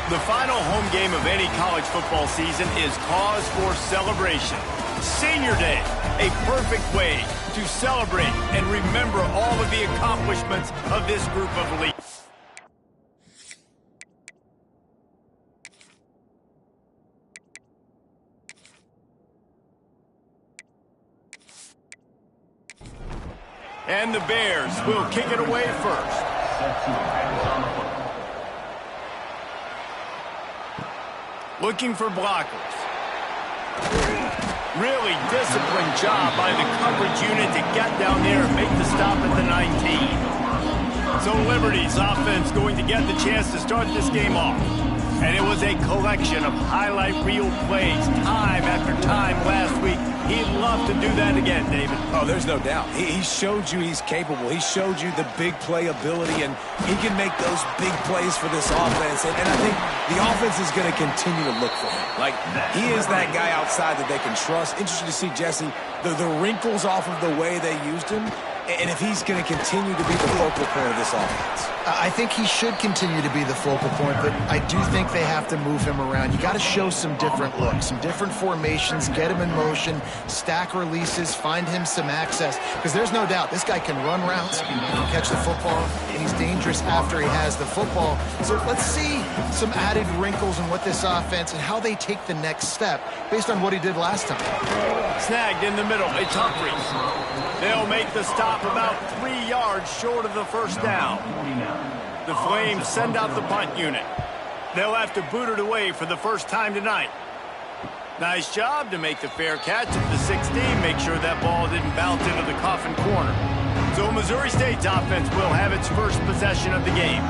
The final home game of any college football season is cause for celebration. Senior Day, a perfect way to celebrate and remember all of the accomplishments of this group of elites. And the Bears will kick it away first. Looking for blockers. Really disciplined job by the coverage unit to get down there and make the stop at the 19. So Liberty's offense going to get the chance to start this game off. And it was a collection of highlight reel plays time after time last week. He'd love to do that again, David. Oh, there's no doubt. He showed you he's capable. He showed you the big play ability, and he can make those big plays for this offense. And I think the offense is going to continue to look for him. Like, he is that guy outside that they can trust. Interesting to see, Jesse, the wrinkles off of the way they used him, and if he's going to continue to be the focal point of this offense. I think he should continue to be the focal point, but I do think they have to move him around. You got to show some different looks, some different formations, get him in motion, stack releases, find him some access, because there's no doubt this guy can run routes, he can catch the football, and he's dangerous after he has the football. So let's see some added wrinkles in what this offense and how they take the next step based on what he did last time. Snagged in the middle. It's Humphries. They'll make the stop about 3 yards short of the first down. The Flames send out the punt unit. They'll have to boot it away for the first time tonight. Nice job to make the fair catch at the 16. Make sure that ball didn't bounce into the coffin corner. So Missouri State's offense will have its first possession of the game.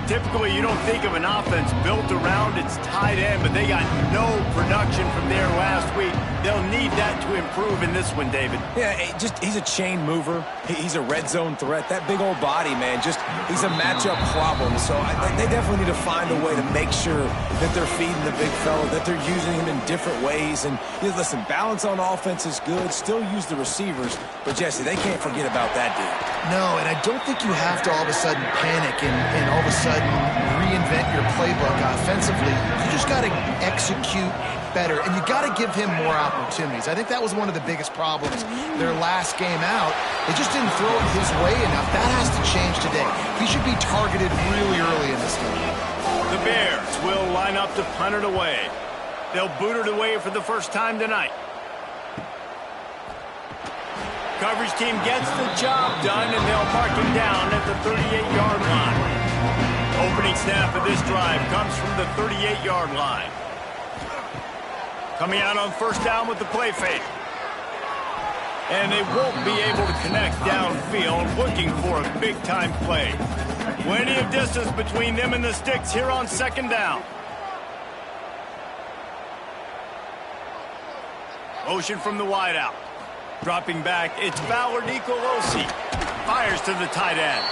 Typically, you don't think of an offense built around its tight end, but they got no production from there last week. They'll need that to improve in this one, David. Yeah, he's a chain mover. He's a red zone threat. That big old body, man, he's a matchup problem. So they definitely need to find a way to make sure that they're feeding the big fella, that they're using him in different ways. And listen, balance on offense is good. Still use the receivers. But, Jesse, they can't forget about that dude. No, and I don't think you have to all of a sudden panic and all of a sudden reinvent your playbook offensively. You just got to execute better, and you got to give him more opportunities. I think that was one of the biggest problems their last game out. They just didn't throw it his way enough. That has to change today. He should be targeted really early in this game. The Bears will line up to punt it away. They'll boot it away for the first time tonight. Coverage team gets the job done, and they'll mark him down at the 38-yard line. Opening snap of this drive comes from the 38-yard line. Coming out on first down with the play fake. And they won't be able to connect downfield, looking for a big-time play. Plenty of distance between them and the sticks here on second down. Motion from the wideout. Dropping back, it's Fowler Nicolosi. Fires to the tight end.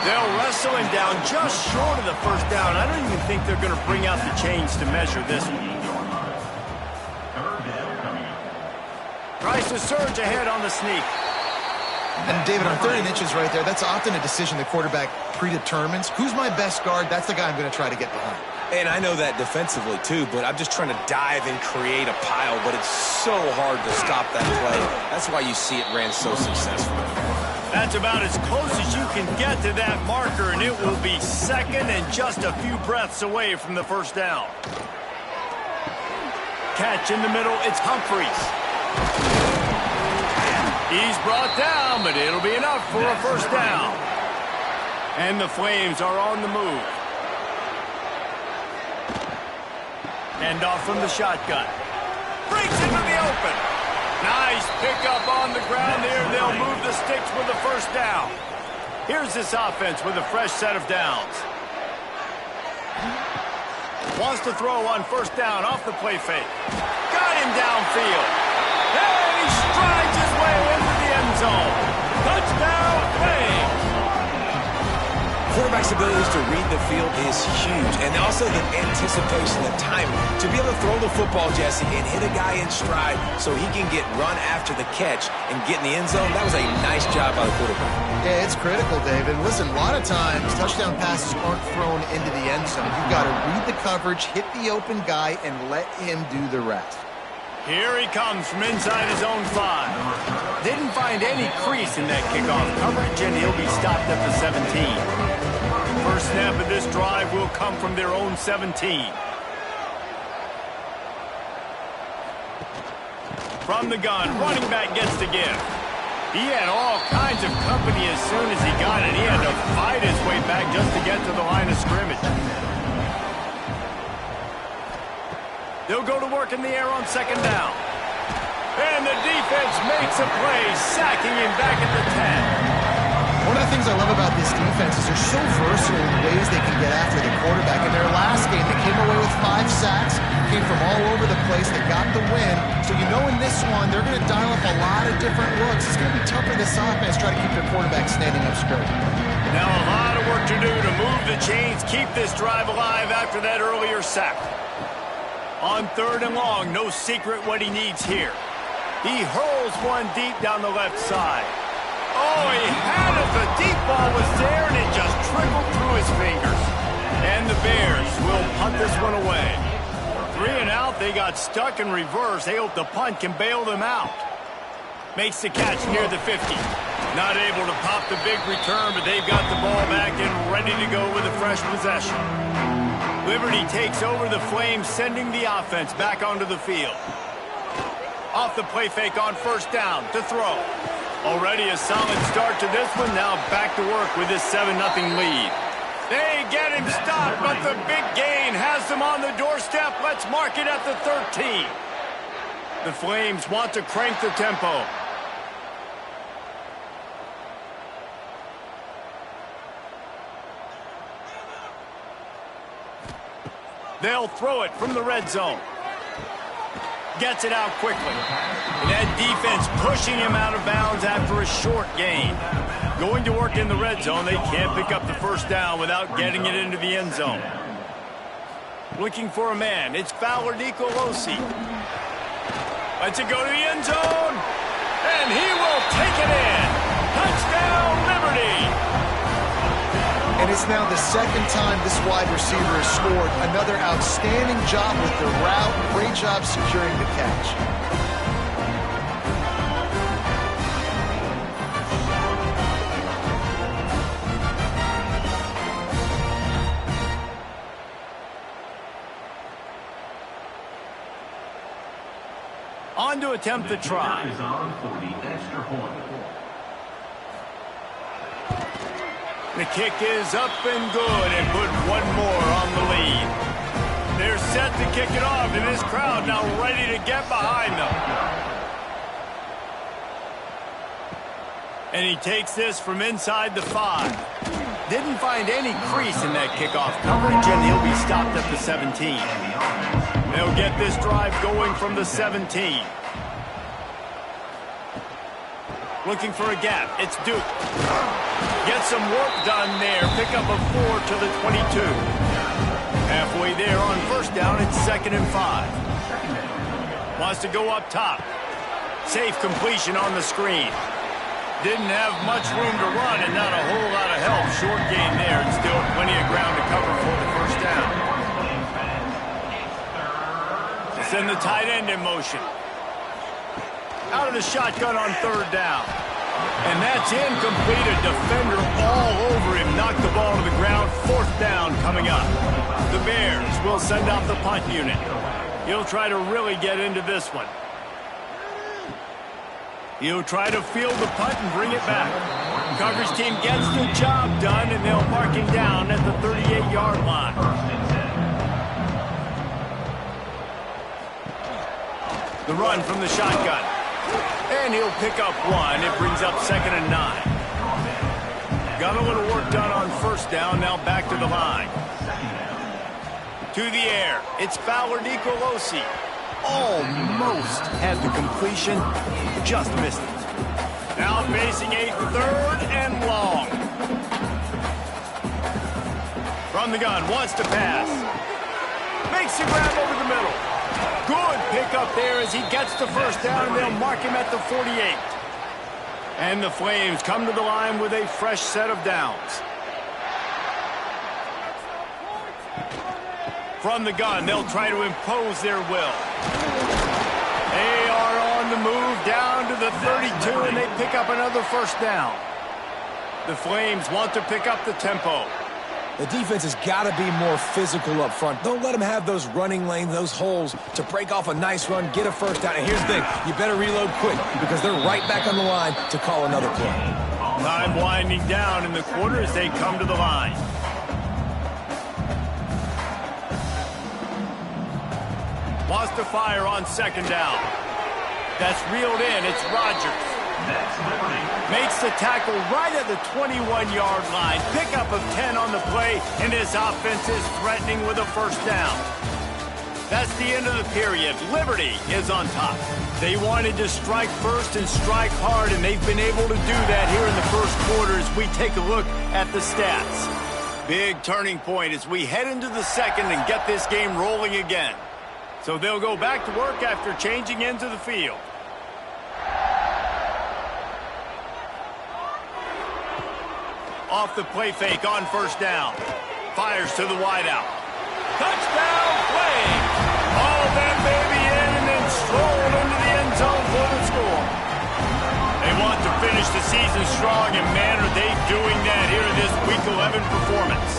They'll wrestle him down just short of the first down. I don't even think they're going to bring out the chains to measure this one. Tries to surge ahead on the sneak. And, David, on 30 inches right there, that's often a decision the quarterback predetermines. Who's my best guard? That's the guy I'm going to try to get behind. And I know that defensively, too, but I'm just trying to dive and create a pile, but it's so hard to stop that play. That's why you see it ran so successfully. That's about as close as you can get to that marker, and it will be second and just a few breaths away from the first down. Catch in the middle, it's Humphries. He's brought down, but it'll be enough for a first down. And the Flames are on the move. Hand off from the shotgun. Breaks into the open. Nice pickup on the ground there. They'll move the sticks with the first down. Here's this offense with a fresh set of downs. Wants to throw on first down off the play fake. Got him downfield. And he strides his way into the end zone. Touchdown, Flames. Quarterback quarterback's abilities to read the field is huge, and also the anticipation, the timing. To be able to throw the football, Jesse, and hit a guy in stride so he can get run after the catch and get in the end zone, that was a nice job by the quarterback. Yeah, it's critical, David. Listen, a lot of times, touchdown passes aren't thrown into the end zone. You've got to read the coverage, hit the open guy, and let him do the rest. Here he comes from inside his own 5. Didn't find any crease in that kickoff coverage, and he'll be stopped at the 17. First snap of this drive will come from their own 17. From the gun, running back gets the give. He had all kinds of company as soon as he got it. He had to fight his way back just to get to the line of scrimmage. They'll go to work in the air on second down. And the defense makes a play, sacking him back at the 10. One of the things I love about this defense is they're so versatile in the ways they can get after the quarterback. In their last game, they came away with 5 sacks, came from all over the place. They got the win. So you know in this one, they're going to dial up a lot of different looks. It's going to be tough for this offense try to keep their quarterback standing up straight. Now a lot of work to do to move the chains, keep this drive alive after that earlier sack. On third and long, no secret what he needs here. He hurls one deep down the left side. Oh, he had it. The deep ball was there, and it just trickled through his fingers. And the Bears will punt this one away. 3 and out, they got stuck in reverse. They hope the punt can bail them out. Makes the catch near the 50. Not able to pop the big return, but they've got the ball back and ready to go with a fresh possession. Liberty takes over the Flames, sending the offense back onto the field. Off the play fake on first down to throw. Already a solid start to this one. Now back to work with this 7-0 lead. They get him stopped, but the big gain has them on the doorstep. Let's mark it at the 13. The Flames want to crank the tempo. They'll throw it from the red zone. Gets it out quickly. And that defense pushing him out of bounds after a short gain. Going to work in the red zone. They can't pick up the first down without getting it into the end zone. Looking for a man. It's Fowler Nicolosi. Lets it go to the end zone. And he will take it in. Touchdown, Liberty. And it's now the second time this wide receiver has scored. Another outstanding job with the route. Great job securing the catch. On to attempt the try. The kick is up and good and put one more on the lead. They're set to kick it off, and this crowd now ready to get behind them. And he takes this from inside the 5. Didn't find any crease in that kickoff coverage, and he'll be stopped at the 17. They'll get this drive going from the 17. Looking for a gap. It's Duke. Get some work done there. Pick up a 4 to the 22. Halfway there on first down, it's 2nd and 5. Wants to go up top. Safe completion on the screen. Didn't have much room to run and not a whole lot of help. Short gain there and still plenty of ground to cover for the first down. Send the tight end in motion. Out of the shotgun on third down. And that's incomplete. A defender all over him. Knocked the ball to the ground. 4th down coming up. The Bears will send out the punt unit. He'll try to really get into this one. He'll try to field the punt and bring it back. Coverage team gets the job done, and they'll mark him down at the 38-yard line. The run from the shotgun. And he'll pick up 1. It brings up 2nd and 9. Got a little work done on first down. Now back to the line. To the air. It's Fowler Nicolosi. Almost had the completion. Just missed it. Now facing a 3rd and long. From the gun, wants to pass. Makes the grab over the middle. Good pickup there as he gets the first down, and they'll mark him at the 48. And the Flames come to the line with a fresh set of downs. From the gun, they'll try to impose their will. They are on the move down to the 32, and they pick up another first down. The Flames want to pick up the tempo. The defense has got to be more physical up front. Don't let them have those running lanes, those holes to break off a nice run, get a first down. And here's the thing, you better reload quick because they're right back on the line to call another play. Time winding down in the quarter as they come to the line. Wants to fire on second down. That's reeled in. It's Rodgers. Makes the tackle right at the 21-yard line. Pickup of 10 on the play, and his offense is threatening with a first down. That's the end of the period. Liberty is on top. They wanted to strike first and strike hard, and they've been able to do that here in the first quarter as we take a look at the stats. Big turning point as we head into the second and get this game rolling again. So they'll go back to work after changing into the field. Off the play fake on first down. Fires to the wideout. Touchdown Flames! All that baby in and then strolled into the end zone for the score. They want to finish the season strong, and man, are they doing that here in this Week 11 performance.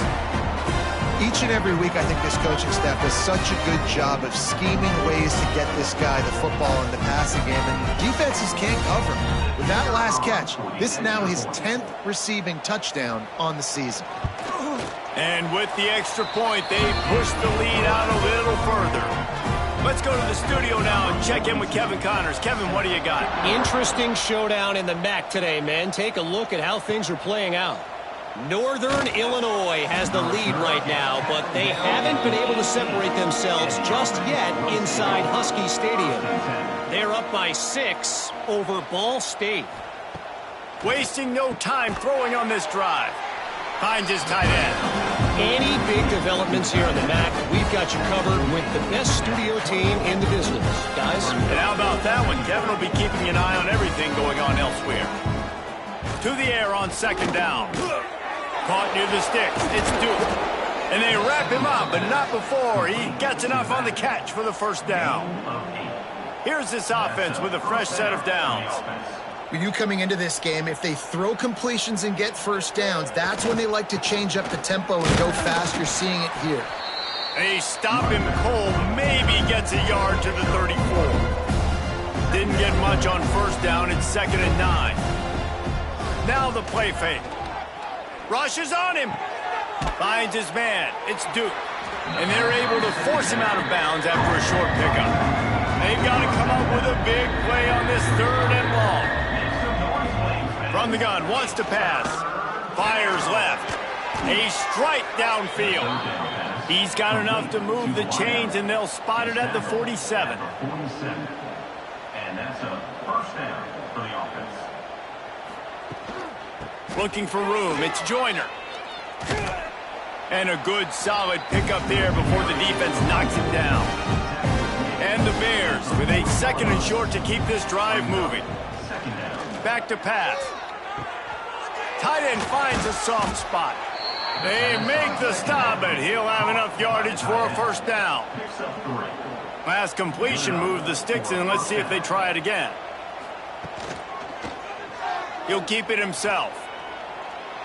Each and every week, I think this coaching staff does such a good job of scheming ways to get this guy the football in the passing game, and defenses can't cover him. With that last catch, this is now his 10th receiving touchdown on the season. And with the extra point, they push the lead out a little further. Let's go to the studio now and check in with Kevin Connors. Kevin, what do you got? Interesting showdown in the MAC today, man. Take a look at how things are playing out. Northern Illinois has the lead right now, but they haven't been able to separate themselves just yet inside Husky Stadium. They're up by 6 over Ball State. Wasting no time throwing on this drive. Finds his tight end. Any big developments here in the MAC, we've got you covered with the best studio team in the business, guys. And how about that one? Kevin will be keeping an eye on everything going on elsewhere. To the air on second down. Caught near the sticks. It's Duke. And they wrap him up, but not before he gets enough on the catch for the first down. Here's this offense with a fresh set of downs. With you coming into this game, if they throw completions and get first downs, that's when they like to change up the tempo and go fast. You're seeing it here. They stop him cold, maybe gets a yard to the 34. Didn't get much on first down. It's 2nd and 9. Now the play fake. Rushes on him. Finds his man. It's Duke. And they're able to force him out of bounds after a short pickup. They've got to come up with a big play on this 3rd and long. From the gun, wants to pass. Fires left. A strike downfield. He's got enough to move the chains, and they'll spot it at the 47. And that's a first down for the offense. Looking for room. It's Joyner. And a good, solid pickup there before the defense knocks it down. And the Bears with a 2nd and short to keep this drive moving. Back to pass. Tight end finds a soft spot. They make the stop, but he'll have enough yardage for a first down. Last completion moved the sticks in. Let's see if they try it again. He'll keep it himself.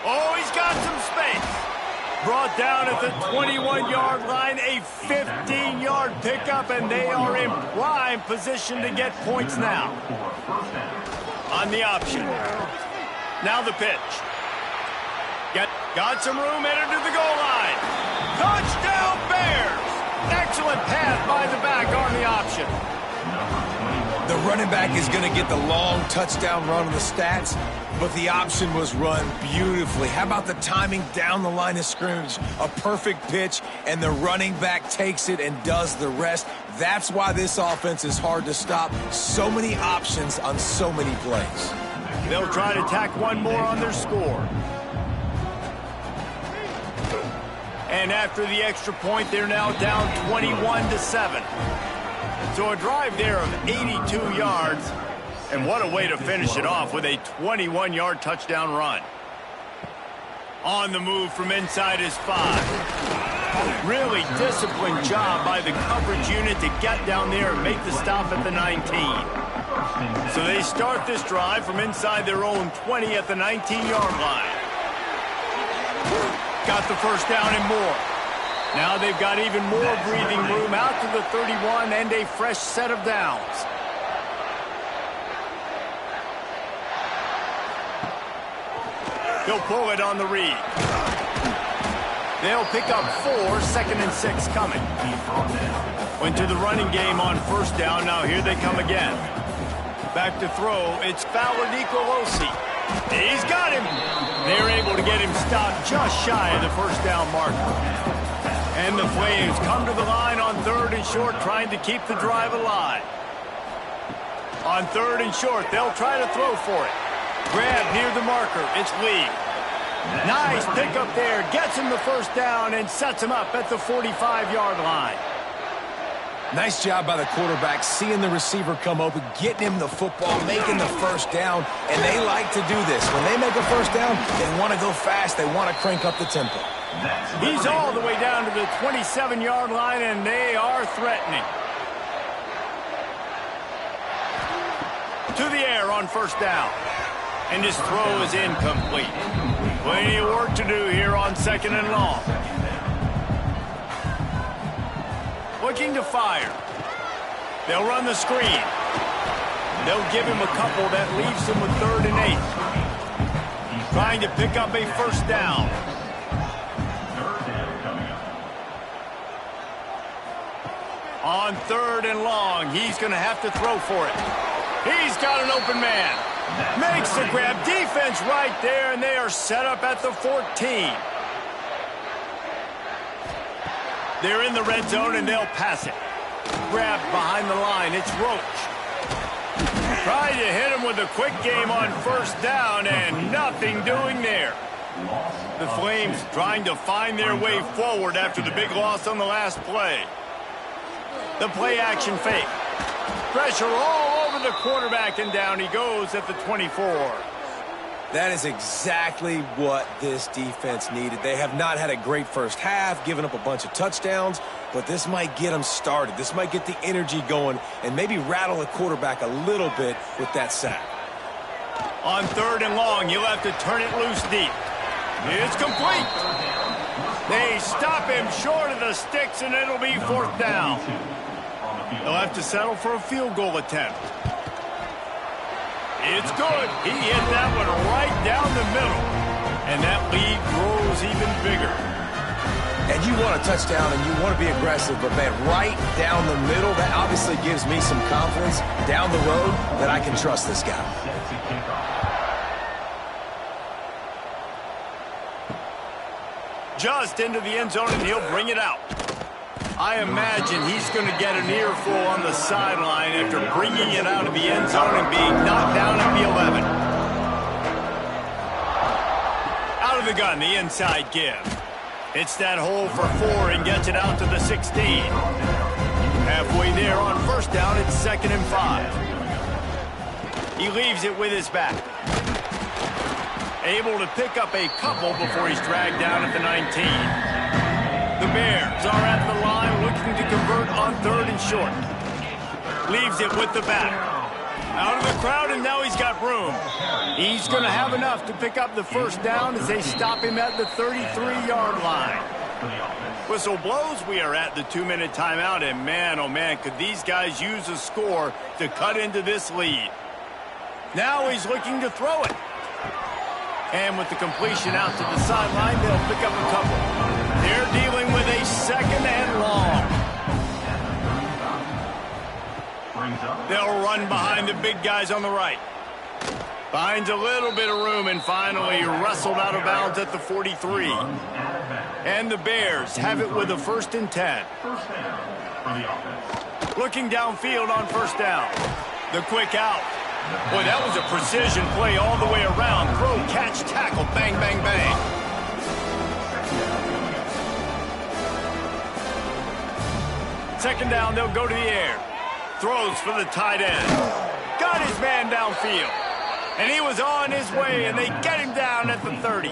Oh, he's got some space. Brought down at the 21-yard line, a 15-yard pickup, and they are in prime position to get points now. On the option. Now the pitch. Got some room, headed to the goal line. Touchdown Bears! Excellent pass by the back on the option. The running back is going to get the long touchdown run on the stats, but the option was run beautifully. How about the timing down the line of scrimmage? A perfect pitch, and the running back takes it and does the rest. That's why this offense is hard to stop. So many options on so many plays. They'll try to tack one more on their score. And after the extra point, they're now down 21-7. So a drive there of 82 yards. And what a way to finish it off with a 21-yard touchdown run. On the move from inside his 5. Really disciplined job by the coverage unit to get down there and make the stop at the 19. So they start this drive from inside their own 20 at the 19-yard line. Got the first down and more. Now they've got even more breathing room out to the 31 and a fresh set of downs. They'll pull it on the read. They'll pick up 4, 2nd and 6 coming. Went to the running game on first down. Now here they come again. Back to throw. It's Aussie. He's got him. They're able to get him stopped just shy of the first down marker. And the Flames come to the line on 3rd and short, trying to keep the drive alive. On 3rd and short, they'll try to throw for it. Grab near the marker. It's Lee. Nice pickup there. Gets him the first down and sets him up at the 45-yard line. Nice job by the quarterback, seeing the receiver come open, getting him the football, making the first down, and they like to do this. When they make a first down, they want to go fast. They want to crank up the tempo. He's all the way down to the 27-yard line, and they are threatening. To the air on first down. And his throw is incomplete. Plenty of work to do here on 2nd and long. Looking to fire. They'll run the screen. They'll give him a couple that leaves him with 3rd and 8. Trying to pick up a first down. On 3rd and long, he's going to have to throw for it. He's got an open man. Makes the grab. Defense right there, and they are set up at the 14. They're in the red zone, and they'll pass it. Grabbed behind the line. It's Roach. Trying to hit him with a quick game on first down, and nothing doing there. The Flames trying to find their way forward after the big loss on the last play. The play action fake. Pressure all over the quarterback, and down he goes at the 24. That is exactly what this defense needed. They have not had a great first half, given up a bunch of touchdowns, but this might get them started. This might get the energy going and maybe rattle the quarterback a little bit with that sack. On 3rd and long, you'll have to turn it loose deep. It's complete. They stop him short of the sticks, and it'll be 4th down. They'll have to settle for a field goal attempt. It's good. He hit that one right down the middle. And that lead grows even bigger. And you want a touchdown and you want to be aggressive, but man, right down the middle, that obviously gives me some confidence down the road that I can trust this guy. Just into the end zone, and he'll bring it out. I imagine he's going to get an earful on the sideline after bringing it out of the end zone and being knocked down at the 11. Out of the gun, the inside give. Hits that hole for 4 and gets it out to the 16. Halfway there on first down, it's 2nd and 5. He leaves it with his back. Able to pick up a couple before he's dragged down at the 19. The Bears are at the line looking to convert on 3rd and short. Leaves it with the back. Out of the crowd, and now he's got room. He's going to have enough to pick up the first down as they stop him at the 33-yard line. Whistle blows. We are at the 2-minute timeout, and man, oh man, could these guys use a score to cut into this lead. Now he's looking to throw it. And with the completion out to the sideline, they'll pick up a couple. They're dealing with a 2nd and long. They'll run behind the big guys on the right. Finds a little bit of room and finally wrestled out of bounds at the 43. And the Bears have it with a 1st and 10. Looking downfield on first down. The quick out. Boy, that was a precision play all the way around. Throw, catch, tackle, bang, bang, bang. second down, they'll go to the air. Throws for the tight end. Got his man downfield. And he was on his way, and they get him down at the 30.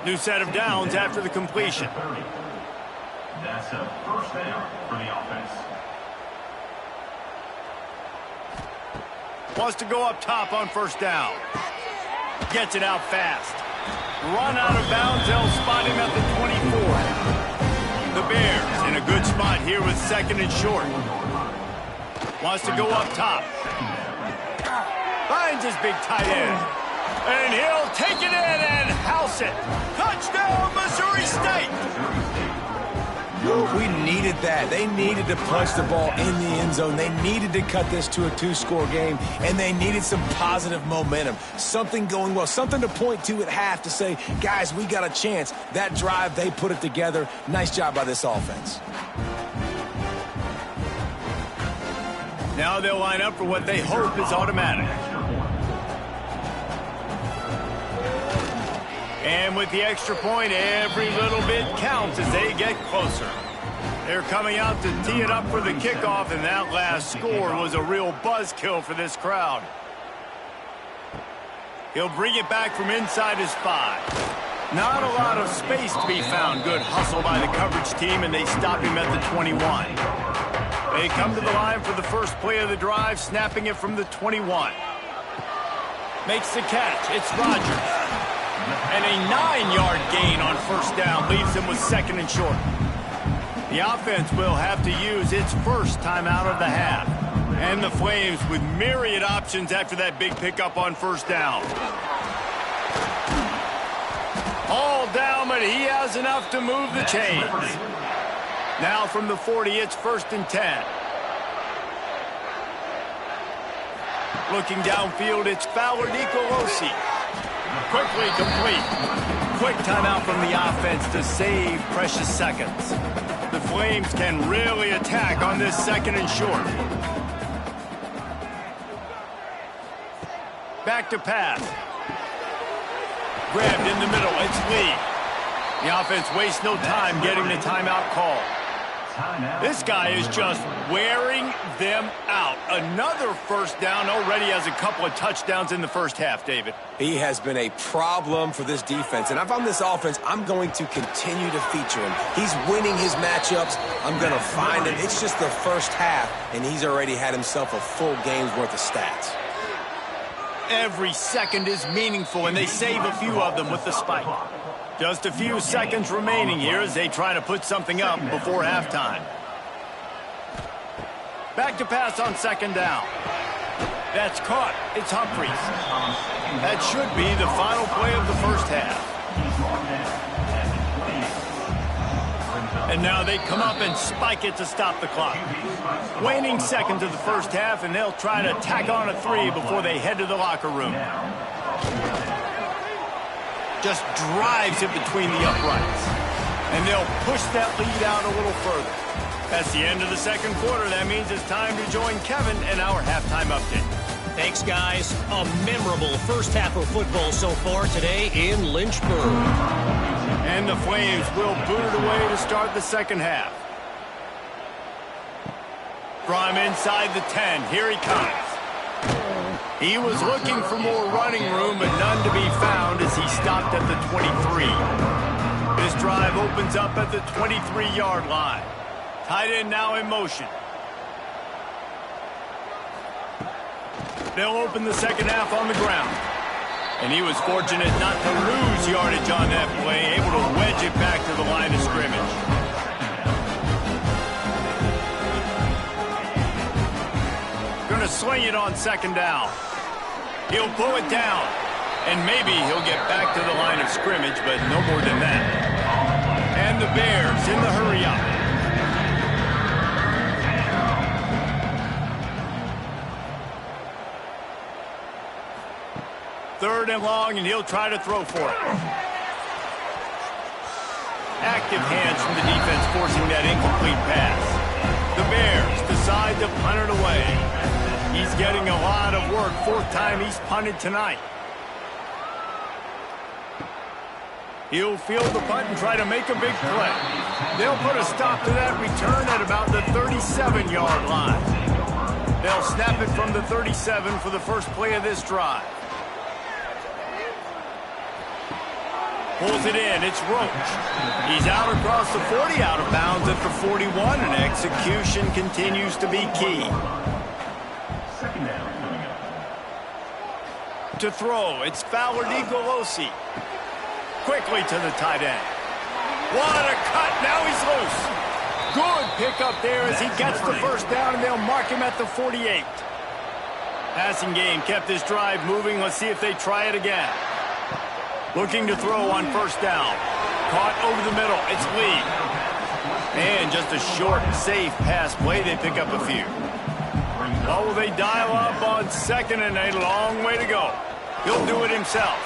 New set of downs after the completion. That's a first down for the offense. Wants to go up top on first down. Gets it out fast. Run out of bounds, they'll spot him at the 24. The Bears in a good spot here with second and short. Wants to go up top. Finds his big tight end. And he'll take it in and house it. Touchdown, Missouri State! We needed that. They needed to punch the ball in the end zone. They needed to cut this to a 2-score game, and they needed some positive momentum. Something going well, something to point to at half to say, guys, we got a chance. That drive, they put it together. Nice job by this offense. Now they'll line up for what they hope is automatic. And with the extra point, every little bit counts as they get closer. They're coming out to tee it up for the kickoff, and that last score was a real buzzkill for this crowd. He'll bring it back from inside his 5. Not a lot of space to be found. Good hustle by the coverage team, and they stop him at the 21. They come to the line for the first play of the drive, snapping it from the 21. Makes the catch. It's Rodgers. And a 9-yard gain on first down leaves him with second and short. The offense will have to use its first timeout of the half. And the Flames with myriad options after that big pickup on first down. All down, but he has enough to move the chains. Now from the 40, it's first and 10. Looking downfield, it's Fowler Nicolosi. Quickly complete. Quick timeout from the offense to save precious seconds. The Flames can really attack on this second and short. Back to pass. Grabbed in the middle. It's Lee. The offense wastes no time getting the timeout call. This guy is just wearing them out. Another first down, already has a couple of touchdowns in the first half, David. He has been a problem for this defense. And if I'm this offense, I'm going to continue to feature him. He's winning his matchups. I'm going to find him. It's just the first half, and he's already had himself a full game's worth of stats. Every second is meaningful, and they save a few of them with the spike. Just a few seconds remaining here as they try to put something up before halftime. Back to pass on second down. That's caught. It's Humphries. That should be the final play of the first half. And now they come up and spike it to stop the clock. Waning seconds of the first half, and they'll try to tack on a 3 before they head to the locker room. Just drives it between the uprights. And they'll push that lead out a little further. That's the end of the second quarter. That means it's time to join Kevin in our halftime update. Thanks, guys. A memorable first half of football so far today in Lynchburg. And the Flames will boot it away to start the second half. From inside the 10, here he comes. He was looking for more running room, but none to be found as he stopped at the 23. This drive opens up at the 23-yard line. Tight end now in motion. They'll open the second half on the ground. And he was fortunate not to lose yardage on that play, able to wedge it back to the line of scrimmage. Gonna sling it on second down. He'll pull it down. And maybe he'll get back to the line of scrimmage, but no more than that. And the Bears in the hurry-up. Third and long, and he'll try to throw for it. Active hands from the defense forcing that incomplete pass. The Bears decide to punt it away. He's getting a lot of work. Fourth time he's punted tonight. He'll field the punt and try to make a big play. They'll put a stop to that return at about the 37-yard line. They'll snap it from the 37 for the first play of this drive. Pulls it in. It's Roach. He's out across the 40, out of bounds at the 41, and execution continues to be key. Second down coming up. To throw, it's Fowler Nicolosi. Quickly to the tight end. What a cut. Now he's loose. Good pickup there as he gets the first down, and they'll mark him at the 48. Passing game kept this drive moving. Let's see if they try it again. Looking to throw on first down. Caught over the middle. It's Lee. And just a short, safe pass play. They pick up a few. Oh, will they dial up on second and a long way to go? He'll do it himself.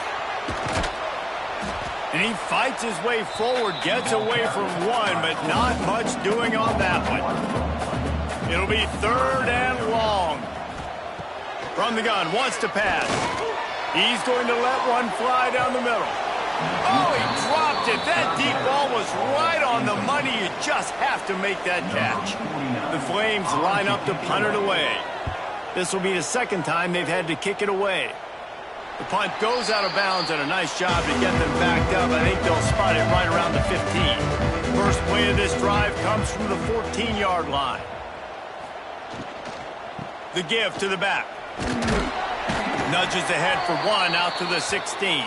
And he fights his way forward, gets away from one, but not much doing on that one. It'll be third and long. From the gun, wants to pass. He's going to let one fly down the middle. Oh, he dropped it. That deep ball was right on the money. You just have to make that catch. The Flames line up to punt it away. This will be the second time they've had to kick it away. The punt goes out of bounds, and a nice job to get them backed up. I think they'll spot it right around the 15. First play of this drive comes from the 14-yard line. The give to the back. Nudges ahead for one out to the 16.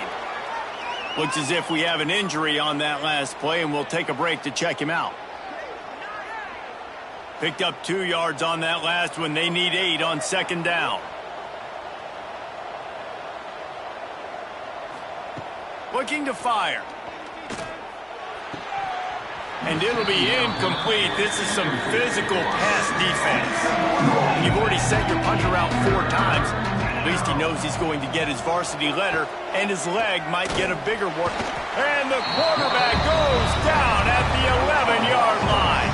Looks as if we have an injury on that last play, and we'll take a break to check him out. Picked up 2 yards on that last one. They need 8 on second down. Looking to fire. And it'll be incomplete. This is some physical pass defense. You've already sent your punter out 4 times. At least he knows he's going to get his varsity letter, and his leg might get a bigger one. And the quarterback goes down at the 11-yard line.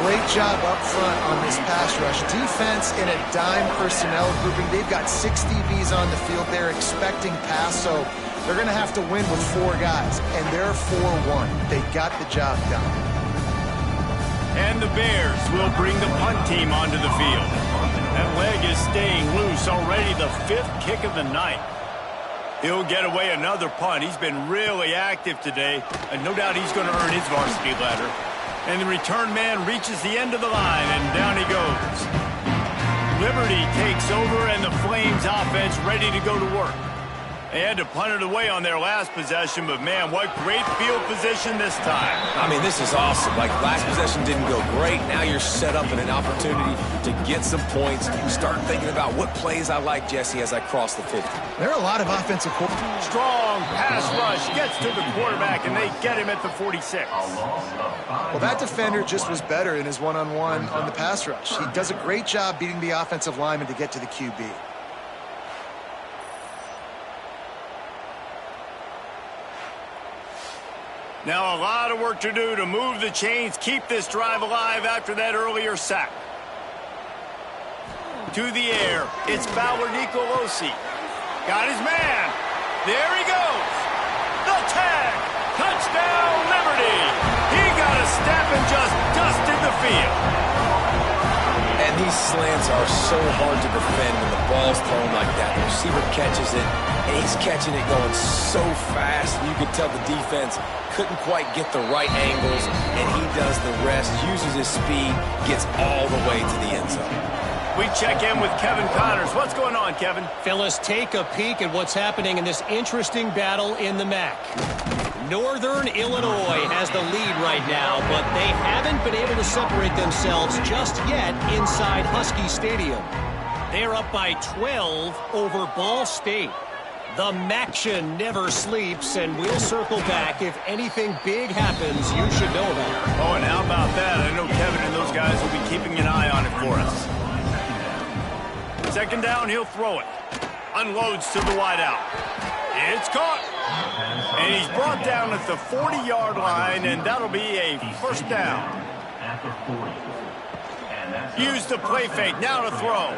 Great job up front on this pass rush. Defense in a dime personnel grouping. They've got 6 DBs on the field. They're expecting pass, so they're going to have to win with 4 guys, and they're 4-1. They got the job done. And the Bears will bring the punt team onto the field. That leg is staying loose already, the 5th kick of the night. He'll get away another punt. He's been really active today, and no doubt he's going to earn his varsity letter. And the return man reaches the end of the line, and down he goes. Liberty takes over, and the Flames offense ready to go to work. They had to punt it away on their last possession, but man, what great field position this time. I mean, this is awesome. Like, last possession didn't go great. Now you're set up in an opportunity to get some points. Start thinking about what plays I like, Jesse, as I cross the 50. There are a lot of offensive quarterbacks. Strong pass rush gets to the quarterback, and they get him at the 46. Well, that defender just was better in his one-on-one on the pass rush. He does a great job beating the offensive lineman to get to the QB. Now a lot of work to do to move the chains, keep this drive alive after that earlier sack. To the air, it's Fowler Nicolosi. Got his man. There he goes. The tag. Touchdown, Liberty. He got a step and just dusted the field. And these slants are so hard to defend when the ball's thrown like that. The receiver catches it, and he's catching it going so fast. You can tell the defense couldn't quite get the right angles, and he does the rest, uses his speed, gets all the way to the end zone. We check in with Kevin Connors. What's going on, Kevin? Phyllis, take a peek at what's happening in this interesting battle in the MAC. Northern Illinois has the lead right now, but they haven't been able to separate themselves just yet inside Husky Stadium. They're up by 12 over Ball State. The Maction never sleeps, and we'll circle back. If anything big happens, you should know about it. Oh, and how about that? I know Kevin and those guys will be keeping an eye on it for us. Second down, he'll throw it. Unloads to the wideout. It's caught. And he's brought down at the 40-yard line, and that'll be a first down. Use the play fake. Now to throw.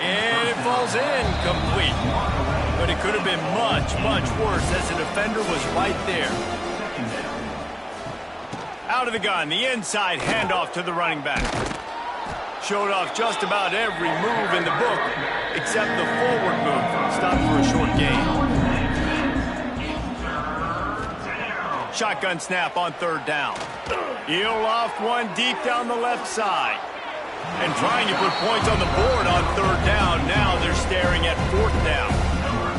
And it falls incomplete. But it could have been much, much worse as the defender was right there. Out of the gun, the inside handoff to the running back. Showed off just about every move in the book except the forward move. Stopped for a short gain. Shotgun snap on third down. He'll loft one deep down the left side. And trying to put points on the board on third down. Now they're staring at fourth down.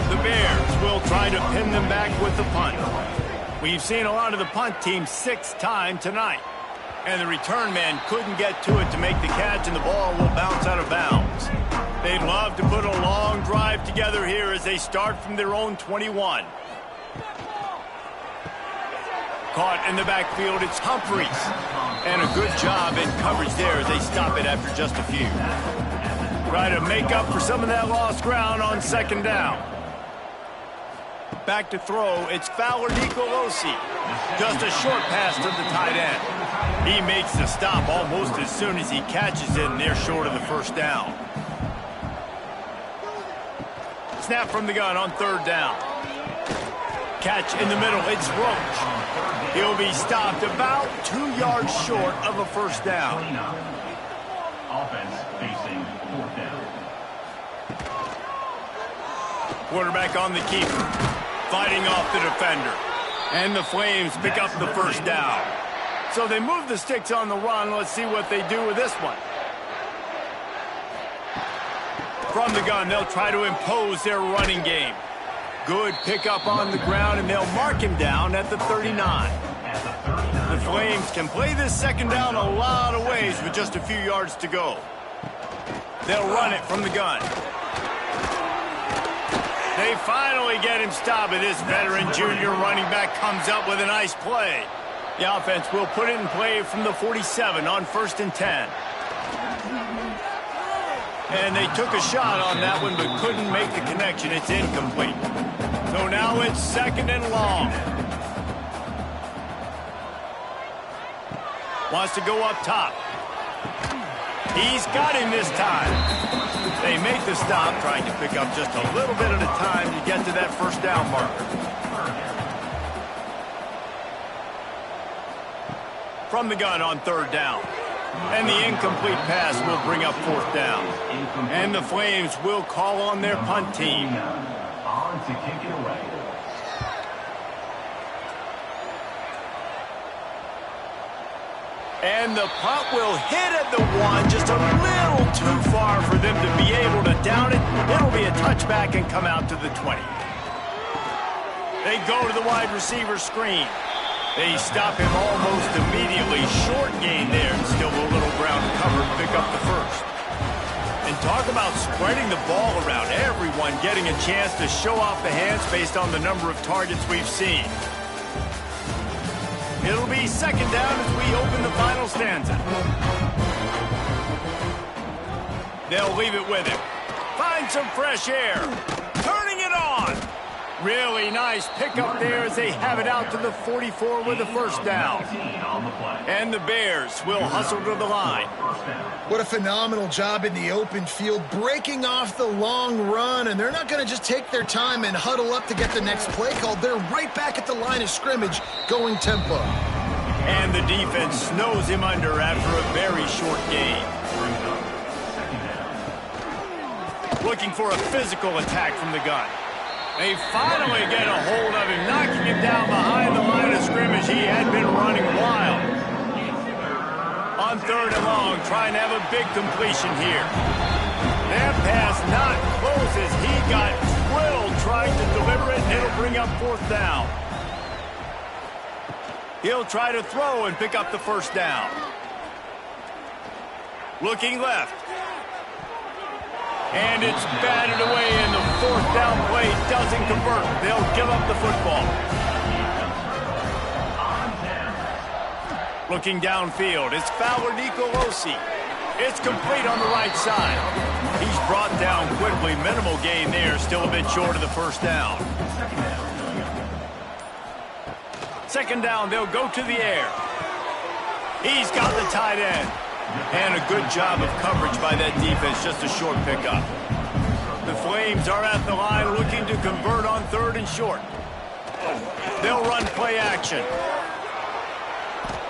The Bears will try to pin them back with the punt. We've seen a lot of the punt team 6 times tonight. And the return man couldn't get to it to make the catch, and the ball will bounce out of bounds. They'd love to put a long drive together here as they start from their own 21. Caught in the backfield, it's Humphries. And a good job in coverage there as they stop it after just a few. Try to make up for some of that lost ground on second down. Back to throw, it's Fowler Nicolosi. Just a short pass to the tight end. He makes the stop almost as soon as he catches it, and they're short of the first down. Snap from the gun on third down. Catch in the middle, it's Roach. He'll be stopped about 2 yards short of a first down. Offense facing fourth down. Quarterback on the keeper, fighting off the defender. And the Flames pick up the first down. So they move the sticks on the run. Let's see what they do with this one. From the gun, they'll try to impose their running game. Good pickup on the ground, and they'll mark him down at the 39. The Flames can play this second down a lot of ways with just a few yards to go. They'll run it from the gun. They finally get him stopped, and this veteran junior running back comes up with a nice play. The offense will put it in play from the 47 on 1st and 10. And they took a shot on that one, but couldn't make the connection. It's incomplete. So now it's 2nd and long. Wants to go up top. He's got him this time. They make the stop, trying to pick up just a little bit at a time to get to that first down marker. From the gun on third down. And the incomplete pass will bring up fourth down. And the Flames will call on their punt team. On to kick it away. And the punt will hit at the 1, just a little too far for them to be able to down it. It'll be a touchback and come out to the 20. They go to the wide receiver screen. They stop him almost immediately. Short gain there, and still a little ground cover to pick up the first. And talk about spreading the ball around. Everyone getting a chance to show off the hands based on the number of targets we've seen. It'll be second down as we open the final stanza. They'll leave it with him. Find some fresh air. Turning it on. Really nice pickup there as they have it out to the 44 with the first down. And the Bears will hustle to the line. What a phenomenal job in the open field, breaking off the long run, and they're not going to just take their time and huddle up to get the next play called. They're right back at the line of scrimmage, going tempo. And the defense snows him under after a very short gain. Looking for a physical attack from the gun. They finally get a hold of him, knocking him down behind the line of scrimmage. He had been running wild. On third and long, trying to have a big completion here. That pass not close as he got drilled trying to deliver it, and it'll bring up fourth down. He'll try to throw and pick up the first down. Looking left. And it's batted away, and the fourth down play doesn't convert. They'll give up the football. Looking downfield, it's Fowler Nicolosi. It's complete on the right side. He's brought down quickly. Minimal gain there, still a bit short of the first down. Second down, they'll go to the air. He's got the tight end. And a good job of coverage by that defense, just a short pickup. The Flames are at the line looking to convert on 3rd and short. They'll run play action.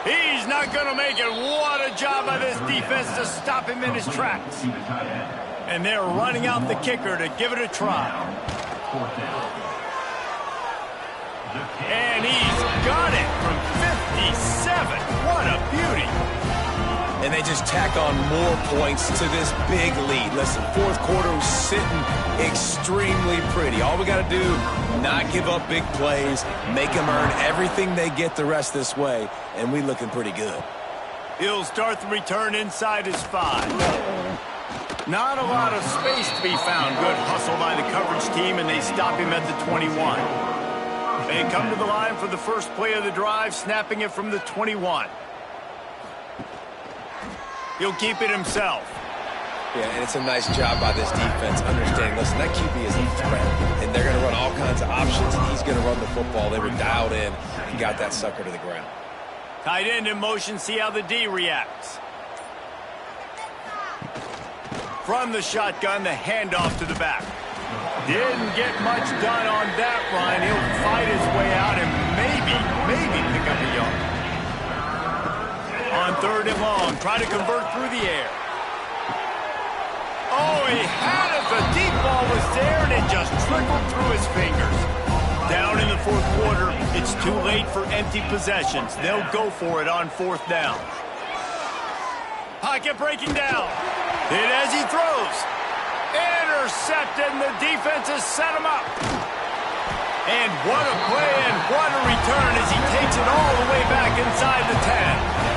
He's not going to make it. What a job by this defense to stop him in his tracks. And they're running out the kicker to give it a try. And he's got it from 57. What a beauty. And they just tack on more points to this big lead. Listen, 4th quarter was sitting extremely pretty. All we got to do, not give up big plays, make them earn everything they get the rest this way, and we looking pretty good. He'll start the return inside his 5. Not a lot of space to be found. Good hustle by the coverage team, and they stop him at the 21. They come to the line for the first play of the drive, snapping it from the 21. He'll keep it himself. Yeah, and it's a nice job by this defense understanding, listen, that QB is a threat, and they're going to run all kinds of options, and he's going to run the football. They were dialed in and got that sucker to the ground. Tight end in motion, see how the D reacts. From the shotgun, the handoff to the back. Didn't get much done on that run. He'll fight his way out and maybe pick up a yard. On 3rd and long, try to convert through the air. Oh, he had it. The deep ball was there, and it just trickled through his fingers. Down in the 4th quarter, it's too late for empty possessions. They'll go for it on 4th down. Pocket breaking down. Hit as he throws. Intercepted, and the defense has set him up. And what a play and what a return as he takes it all the way back inside the 10.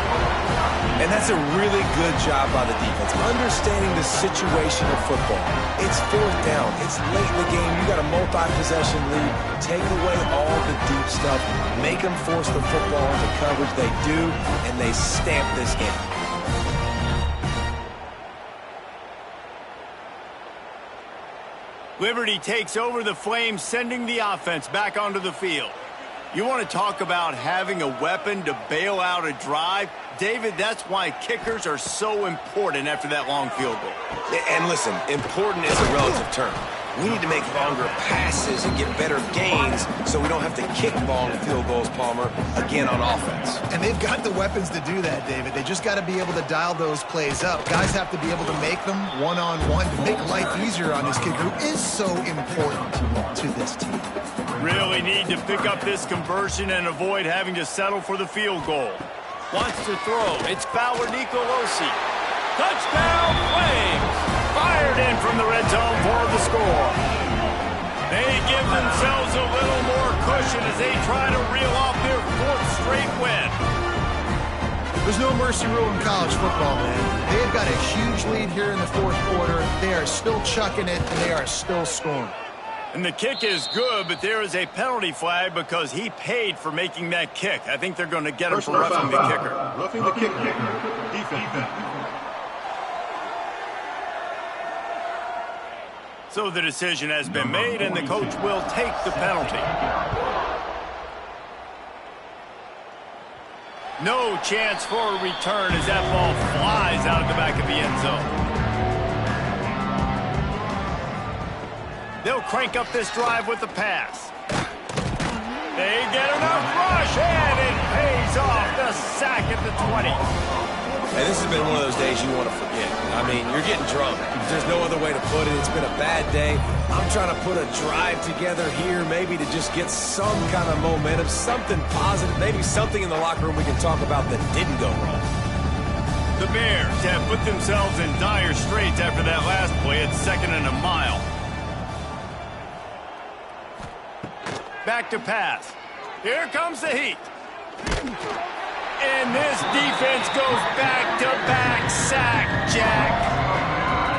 And that's a really good job by the defense, understanding the situation of football. It's 4th down. It's late in the game. You got a multi-possession lead. Take away all the deep stuff. Make them force the football into coverage. They do, and they stamp this game. Liberty takes over the Flames, sending the offense back onto the field. You want to talk about having a weapon to bail out a drive? David, that's why kickers are so important after that long field goal. And listen, important is a relative term. We need to make longer passes and get better gains so we don't have to kick long field goals, Palmer, again on offense. And they've got the weapons to do that, David. They just got to be able to dial those plays up. Guys have to be able to make them one-on-one to make life easier on this kicker, who is so important to this team. Really need to pick up this conversion and avoid having to settle for the field goal. Wants to throw. It's Bauer Nicolosi. Touchdown, Flames! Fired in from the red zone for the score. They give themselves a little more cushion as they try to reel off their 4th straight win. There's no mercy rule in college football, man. They've got a huge lead here in the 4th quarter. They are still chucking it, and they are still scoring. And the kick is good, but there is a penalty flag because he paid for making that kick. I think they're going to get him for roughing the kicker. Roughing the kicker. Defense. So the decision has been made, and the coach will take the penalty. No chance for a return as that ball flies out of the back of the end zone. They'll crank up this drive with the pass. They get enough rush, and it pays off. The sack at the 20. Hey, this has been one of those days you want to forget. I mean, you're getting drunk. There's no other way to put it. It's been a bad day. I'm trying to put a drive together here, maybe to just get some kind of momentum, something positive, maybe something in the locker room we can talk about that didn't go wrong. The Bears have put themselves in dire straits after that last play at 2nd and a mile. Back to pass. Here comes the heat. And this defense goes back-to-back sack, Jack.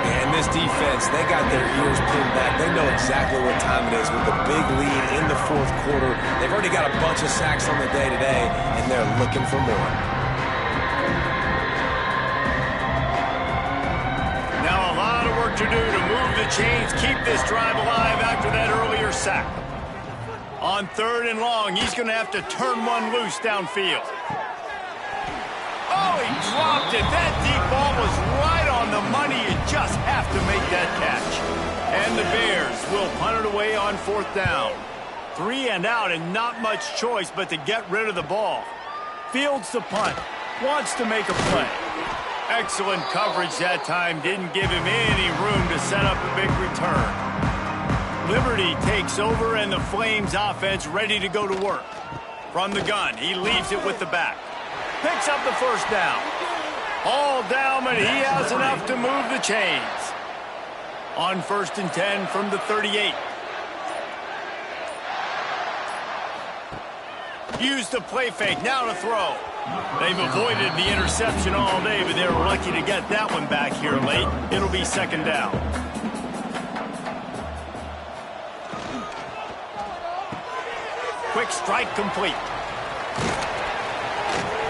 And this defense, they got their ears pinned back. They know exactly what time it is with the big lead in the 4th quarter. They've already got a bunch of sacks on the day today, and they're looking for more. Now a lot of work to do to move the chains, keep this drive alive after that earlier sack. On 3rd and long, he's going to have to turn one loose downfield. Oh, he dropped it. That deep ball was right on the money. You just have to make that catch. And the Bears will punt it away on 4th down. 3 and out and not much choice but to get rid of the ball. Fields the punt. Wants to make a play. Excellent coverage that time. Didn't give him any room to set up a big return. Liberty takes over and the Flames offense ready to go to work. From the gun, he leaves it with the back. Picks up the 1st down. All down, but he has enough to move the chains. On 1st and 10 from the 38. Used the play fake, now to throw. They've avoided the interception all day, but they're lucky to get that one back here late. It'll be 2nd down. Quick strike complete.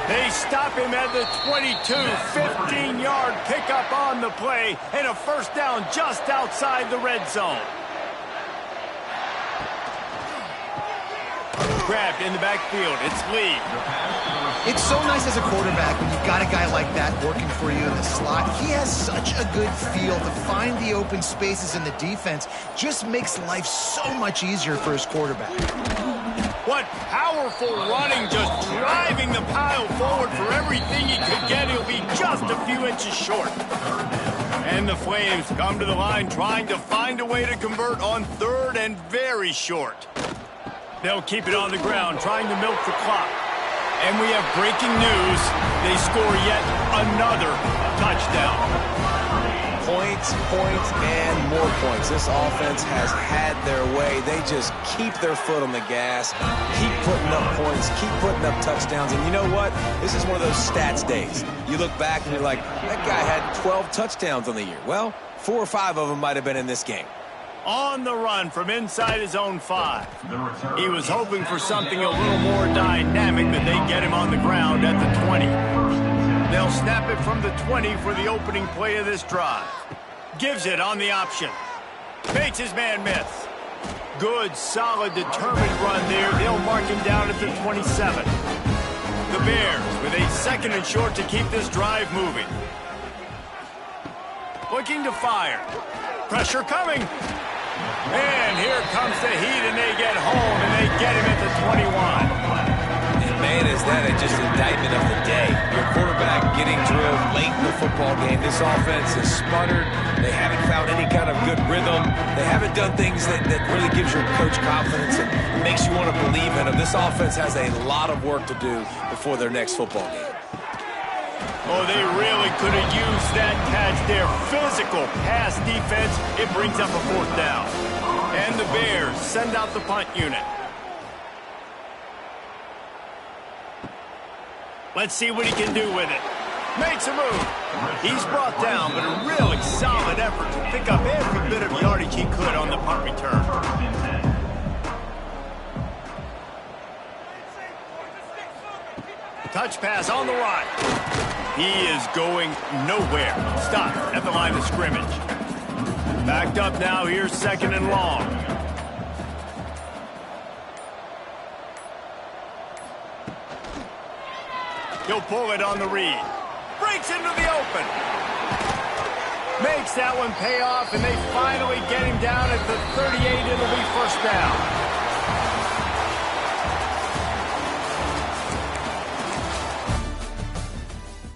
They stop him at the 22, 15-yard pickup on the play, and a 1st down just outside the red zone. Grabbed in the backfield. It's Lee. It's so nice as a quarterback when you've got a guy like that working for you in the slot. He has such a good feel to find the open spaces in the defense. Just makes life so much easier for his quarterback. What powerful running, just driving the pile forward for everything he could get. He'll be just a few inches short. And the Flames come to the line trying to find a way to convert on 3rd and very short. They'll keep it on the ground, trying to milk the clock. And we have breaking news. They score yet another touchdown. Points, and more points. This offense has had their way. They just keep their foot on the gas, keep putting up points, keep putting up touchdowns. And you know what? This is one of those stats days. You look back and you're like, that guy had 12 touchdowns on the year. Well, 4 or 5 of them might have been in this game. On the run from inside his own 5. He was hoping for something a little more dynamic, but they get him on the ground at the 20. They'll snap it from the 20 for the opening play of this drive. Gives it on the option. Makes his man miss. Good, solid, determined run there. They'll mark him down at the 27. The Bears with a 2nd and short to keep this drive moving. Looking to fire. Pressure coming. And here comes the heat, and they get home, and they get him at the 21. And man, is that just an indictment of the day. Your quarterback getting drilled late in the football game. This offense has sputtered. They haven't found any kind of good rhythm. They haven't done things that really gives your coach confidence and makes you want to believe in them. This offense has a lot of work to do before their next football game. Oh, they really could have used that catch there. Physical pass defense. It brings up a 4th down. And the Bears send out the punt unit. Let's see what he can do with it. Makes a move. He's brought down, but a really solid effort to pick up every bit of yardage he could on the punt return. Touch pass on the right. He is going nowhere. Stop at the line of scrimmage. Backed up now. Here's 2nd and long. He'll pull it on the read. Breaks into the open. Makes that one pay off, and they finally get him down at the 38. It'll be 1st down.